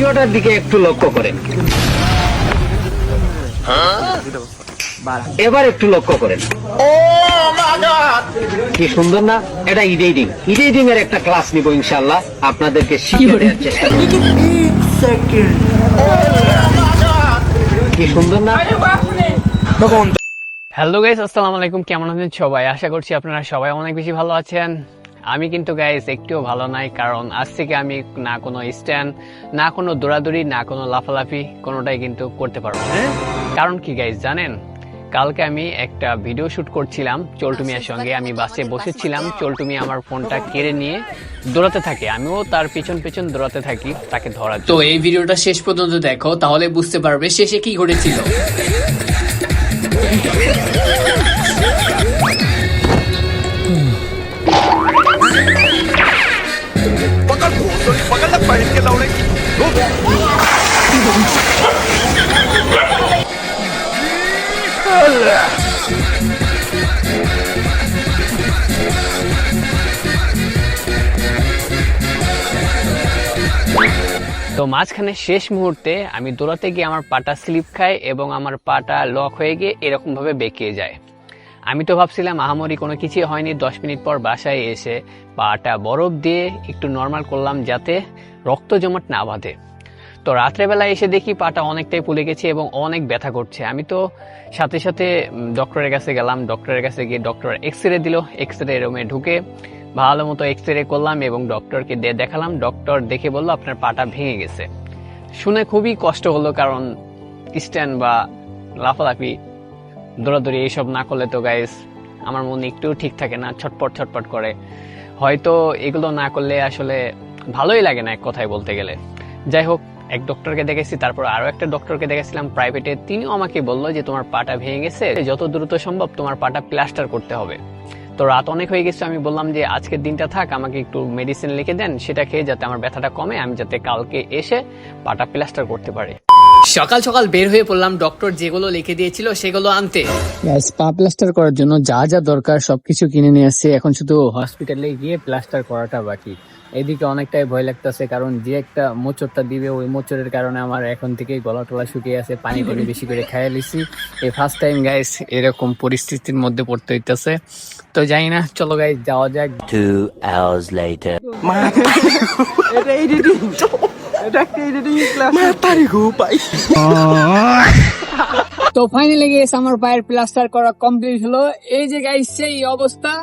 ভিডিওটার দিকে একটু লক্ষ্য করেন, এবার একটু লক্ষ্য করেন। কি সুন্দর না? এটা এডিটিং এর একটা ক্লাস নিব ইনশাআল্লাহ, আপনাদেরকে শিখিয়ে দেওয়ার চেষ্টা করব। কি সুন্দর না? হ্যালো গাইস, আসসালামু আলাইকুম। কেমন আছেন সবাই? আশা করছি আপনারা সবাই অনেক বেশি ভালো আছেন। আমি কিন্তু গাইস একটুও ভালো নাই, কারণ আজ থেকে আমি না কোনো স্ট্যান্ড, না কোনো দৌড়াদৌড়ি, না কোনো লাফালাফি, কোনোটাই কিন্তু করতে পারবো না। কারণ কি গাইস জানেন, কালকে আমি একটা ভিডিও শুট করছিলাম চল্টু মিয়ার সঙ্গে। আমি বাসে বসেছিলাম, চল্টু মিয়া আমার ফোনটা কেড়ে নিয়ে দৌড়াতে থাকে, আমিও তার পিছন পিছন দৌড়াতে থাকি তাকে ধরার। তো এই ভিডিওটা শেষ পর্যন্ত দেখো, তাহলে বুঝতে পারবে শেষে কি ঘটেছিল। पकड़ पहन के लौड़े की তো মাঝখানে শেষ মুহূর্তে আমি দৌড়াতে গিয়ে আমার পাটা স্লিপ খায় এবং আমার পাটা লক হয়ে গিয়ে এরকম ভাবে বেঁকিয়ে যায়। আমি তো ভাবছিলাম আহামরি কোনো কিছুই হয়নি। 10 মিনিট পর বাসায় এসে পাটা বরফ দিয়ে একটু নর্মাল করলাম যাতে রক্ত জমাট না বাঁধে। তো রাত্রেবেলা এসে দেখি পাটা অনেকটাই ফুলে গেছে এবং অনেক ব্যথা করছে। আমি তো সাথে সাথে ডক্টরের কাছে গেলাম। ডক্টরের কাছে গিয়ে ডক্টর এক্সরে দিল। এক্সরে রুমে ঢুকে ভালো মতো এক্সরে করলাম এবং ডক্টরকে দেখালাম। ডক্টর দেখে বলল আপনার পাটা ভেঙে গেছে। শুনে খুবই কষ্ট হলো, কারণ স্ট্যান্ড বা লাফালাফি, দৌড়াদৌড়ি এইসব না করলে তো গাইস আমার মনে একটু ঠিক থাকে না, ছটপট ছটপট করে। হয়তো এগুলো না করলে আসলে ভালোই লাগে না এক কথায় বলতে গেলে। যাই হোক, এক ডক্টরকে দেখেছি, তারপর আরো একটা ডক্টরকে দেখেছিলাম প্রাইভেটে। তিনিও আমাকে বললো যে তোমার পাটা ভেঙে গেছে, যত দ্রুত সম্ভব তোমার পাটা প্লাস্টার করতে হবে। তো রাত অনেক হয়ে গেছে, আমি বললাম যে আজকের দিনটা থাক, আমাকে একটু মেডিসিন লিখে দেন, সেটা খেয়ে যাতে আমার ব্যথাটা কমে, আমি যাতে কালকে এসে পাটা প্লাস্টার করতে পারি। সকাল সকাল বের হয়ে পড়লাম ডক্টর যেগুলো লিখে দিয়েছিল সেগুলো আনতে। পা প্লাস্টার করার জন্য যা যা দরকার সবকিছু কিনে নিয়ে আসছে। এখন শুধু হসপিটালে গিয়ে প্লাস্টার করাটা বাকি। এদিকে অনেকটাই ভয় লাগতেছে, কারণ যে একটা মোচড়টা দিবে ওই মোচড়ের কারণে আমার এখন থেকেই গলা টলা শুকিয়ে আছে। পানি টানি বেশি করে খাইয়ে লিছি। এই ফার্স্ট টাইম গাইস এরকম পরিস্থিতির মধ্যে পড়তে হইতেছে। তো জানি না, চলো গাইস যাওয়া যাক। 2 hours later. এটা এডিটিং এটা একটা এডিটিং ক্লাস মাতারি গো ভাই। তো ফাইনালি গাইস আমার পায়ের প্লাস্টার করা কমপ্লিট হলো। এই যে গাইস সেই অবস্থা।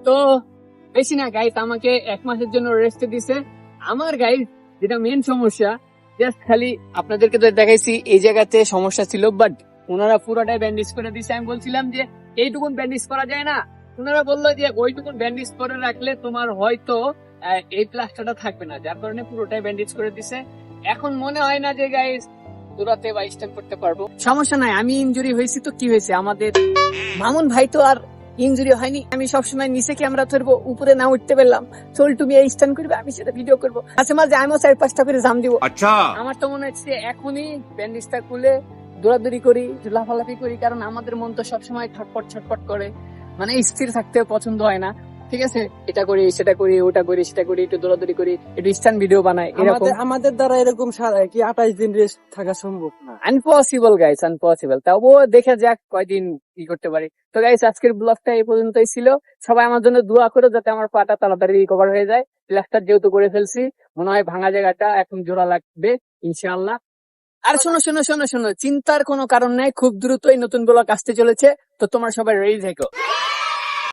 তো বেশি না গাইস, আমাকে 1 মাসের জন্য রেস্ট দিছে। আমার গাইস যেটা মেন সমস্যা, জাস্ট খালি আপনাদেরকে তো দেখাইছি এই জায়গাতে সমস্যা ছিল, বাট ওনারা পুরোটাই ব্যান্ডেজ করে দিছে। আমি বলছিলাম যে এইটুকুন ব্যান্ডেজ করা যায় না, ওনারা বললো যে ওইটুকুন ব্যান্ডেজ করে রাখলে তোমার হয়তো এই প্লাস্টারটা থাকবে না, যার কারণে পুরোটাই ব্যান্ডেজ করে দিছে। এখন মনে হয় না যে গাইস দৌড়াতে বা স্ট্যান্ড করতে পারবো। সমস্যা নাই, আমি ইনজুরি হয়েছি তো কি হয়েছে, আমাদের মামুন ভাই তো আর ইনজুরি হয়নি। আমি সবসময় নিচে ক্যামেরা ধরবো, উপরে না উঠতে পারলাম, চল তুমি স্ট্যান্ড করবে, আমি সেটা ভিডিও করবো। মাঝে মাঝে আমিও 4-5টা করে জাম দিব। আচ্ছা, আমার তো মনে হচ্ছে এখনই ব্যান্ডেজটা খুলে দৌড়াদৌড়ি করি, লাফালাফি করি, কারণ আমাদের মন তো সবসময় ছটপট ছটপট করে, মানে স্থির থাকতে পছন্দ হয় না। ঠিক আছে, এটা করি সেটা করি, ওটা করি সেটা করি, একটু দৌড়াদৌড়ি করি, একটু স্ট্যান্ড ভিডিও বানাই। এরকম আমাদের দ্বারা এরকম কি 28 দিন রেস্ট থাকা সম্ভব না। Impossible guys, impossible. তাও দেখে যাক কয়দিন কি করতে পারি। তো গাইস আজকের ব্লগটা এই পর্যন্তই ছিল। সবাই আমার জন্য দোয়া করো যাতে আমার পাটা তাড়াতাড়ি রিকভার হয়ে যায়। প্লাস্টার যেহেতু করে ফেলছি, মনে হয় ভাঙা জায়গাটা এখন জোড়া লাগবে ইনশাআল্লাহ। আর শোনো শোনো শোনো শোনো, চিন্তার কোনো কারণ নাই, খুব দ্রুতই নতুন ব্লগ আসতে চলেছে। তো তোমার সবাই রেডি থেকো।